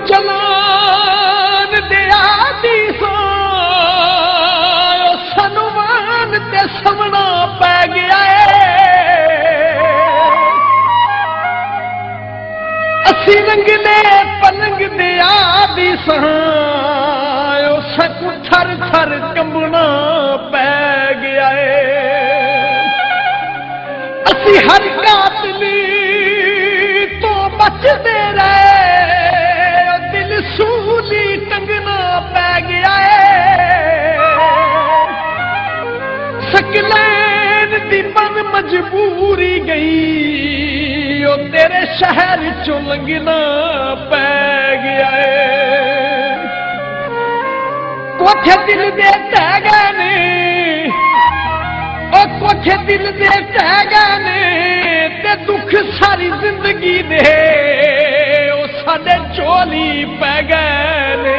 चलान दिया दी सानू मान ते समना पै गया है। असी रंगले पलंग दिया दी सकू थर थर कंबना पै गया है। असी हर कातली तो बचते रहे दिल सूली टंगना पै गया है। सकलैन दी बन मजबूरी गई ओ तेरे शहर चो लंघना पै गया है। कोठे दिल दे तह गए ने ओ कोठे दिल दे तह गए ने ते दुख सारी जिंदगी दे ओ साडे झोली पै गए ने।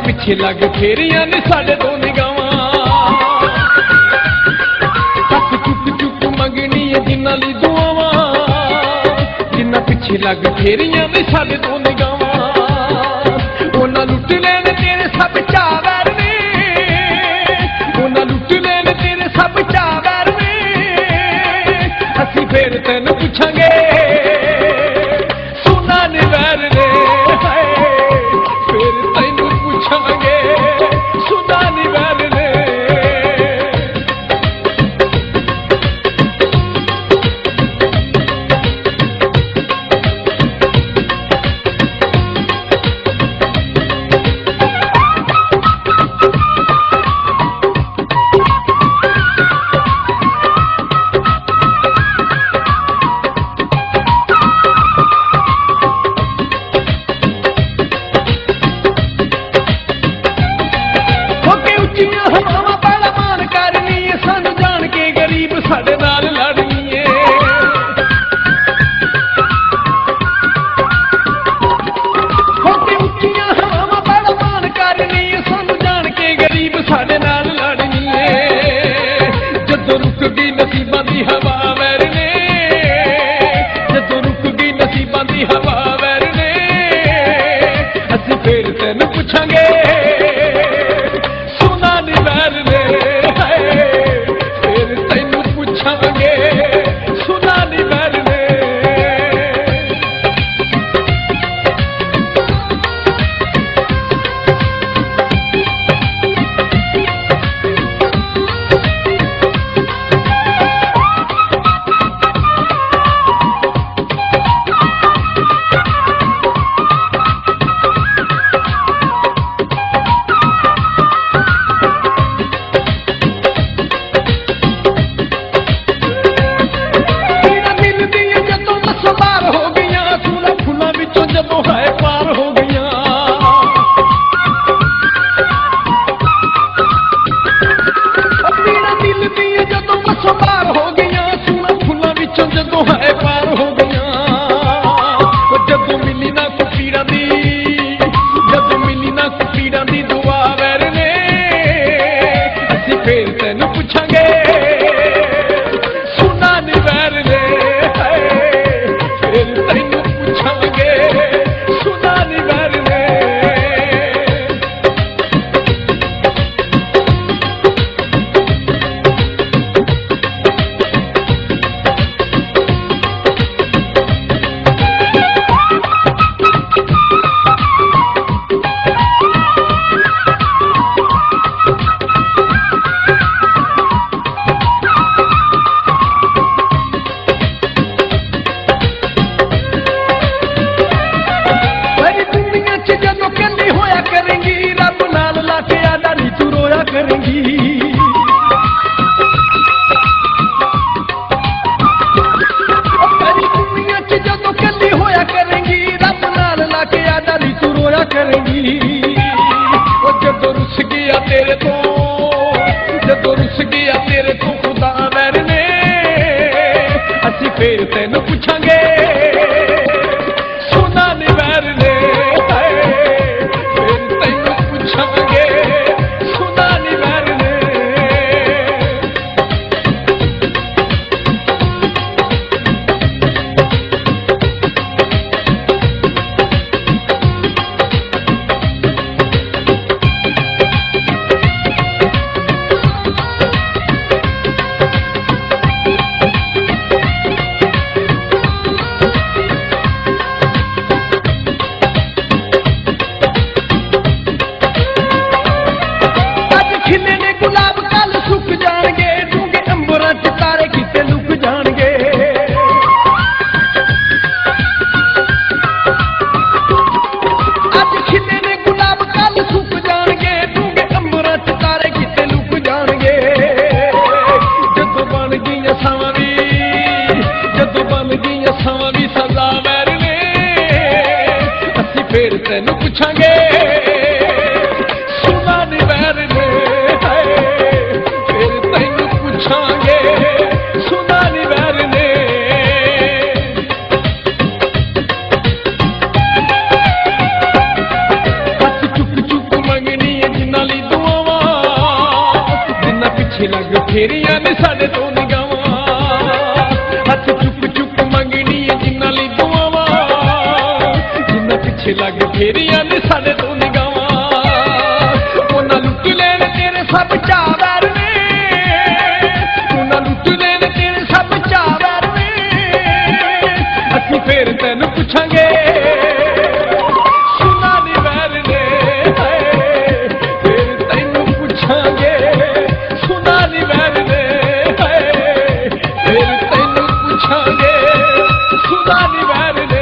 पिछे लग फेरिया ने साढ़े दो निगावां तक चुक चुक मंगनी है जिन्ना ली दुआवां जिन्ना पिछे लग फेरिया ने साढ़े दो निगावां उन्ना लुट लेने तेरे सब चावर ने उन्ना लुट लेने तेरे सब चावर ने असी फिर तेन पूछांगे सुना ने वैर ने फिर तेन पूछांगे सुना नी वैर ने। साडे नाल लड़नी है होके उच्चियां हवावां बड़ा मान करनी सानू जान के गरीब साडे नाल लड़नी है। जदों रुक गई नसीबां दी हवा वैर ने जदों रुक गई नसीबां दी हवा वैर ने असीं फिर तैनूं पुछांगे सुना नी वैर ने फिर तैनूं पुछांगे सुना नी वैर ने। जदों है पार हो गई पीड़ा दिल दी जदों बसों पार हो गई सूना फुल्लां विचों जदों है पार हो गई जदों मिली ना कोई पीड़ा दी जदों मिली ना कोई पीड़ा दी दुआ वैर ने असीं फिर तैनूं पुछांगे सुना नी वैर ने फिर तैनूं पुछांगे सुना नी वैर ने। जदों कहंदी होया करेंगी रब नाल लाके आदा नी तू रोया करेंगी तेरी दुनिया च जदों कहंदी होया करेंगी रब नाल लाके आदा नी तू रोया करेंगी। ओ जदों रुस गया तेरे तो जदों रुस गया तेरे तो खुदा वैर ने असीं फिर तैनूं पुछांगे ਚ ਤਾਰੇ ਕਿਤੇ ਲੁਕ ਜਾਣਗੇ। ਅੱਜ ਖਿਲੇ ਨੇ ਗੁਲਾਬ ਕੱਲ ਸੁੱਕ ਜਾਣਗੇ, ਡੂੰਘੇ ਅੰਬਰਾਂ ਚ ਤਾਰੇ ਕਿਤੇ ਲੁਕ ਜਾਣਗੇ। ਜਦੋਂ ਬਣ ਗਈਆਂ ਸਾਵਾਂ ਵੀ, ਜਦੋਂ ਬਣ ਗਈਆਂ ਸਾਵਾਂ ਵੀ ਸਦਾ ਵੈਰ ਨੇ, ਅਸੀਂ ਫੇਰ ਤੈਨੂੰ ਪੁੱਛਾਂਗੇ ਸੁਣਾ ਨੀ ਵੈਰ ਨੇ, ਫੇਰ ਤੈਨੂੰ ਪੁੱਛਾਂਗੇ ਸੁਣਾ ਨੀ ਵੈਰ ਨੇ। ਹੱਥ ਚੁੱਕ ਚੁੱਕ ਮੰਗਣੀ ਏ ਜਿਨ੍ਹਾਂ ਲਈ ਦੁਆਵਾਂ, ਜਿਨ੍ਹਾਂ ਪਿੱਛੇ ਲੱਗ ਫੇਰੀਆਂ ਨੇ ਸਾਡੇ ਤੋਂ ਨਿਗਾਹਾਂ। ਹੱਥ ਚੁੱਕ ਚੁੱਕ ਮੰਗਣੀ ਏ ਜਿਨ੍ਹਾਂ ਲਈ ਦੁਆਵਾਂ, ਜਿਨ੍ਹਾਂ ਪਿੱਛੇ ਲੱਗ ਫੇਰੀਆਂ ਨੇ ਸਾਡੇ ਤੋਂ ਨਿਗਾਹਾਂ। ਉਹਨਾਂ ਲੁੱਟ ਲੈਣ ਤੇਰੇ ਸਭ ਚਾਅ ਵੈਰ ਨੇ, ਉਹਨਾਂ ਲੁੱਟ ਲੈਣ ਤੇਰੇ ਸਭ ਚਾਅ ਵੈਰ ਨੇ, ਅਸੀਂ ਫੇਰ ਤੈਨੂੰ ਪੁੱਛਾਂਗੇ ਸੁਣਾ ਨੀ ਵੈਰ ਨੇ, ਫੇਰ ਤੈਨੂੰ ਪੁੱਛਾਂਗੇ ਸੁਣਾ ਨੀ ਵੈਰ ਨੇ, ਫੇਰ ਤੈਨੂੰ ਪੁੱਛਾਂਗੇ ਸੁਣਾ ਨੀ ਵੈਰ ਨੇ।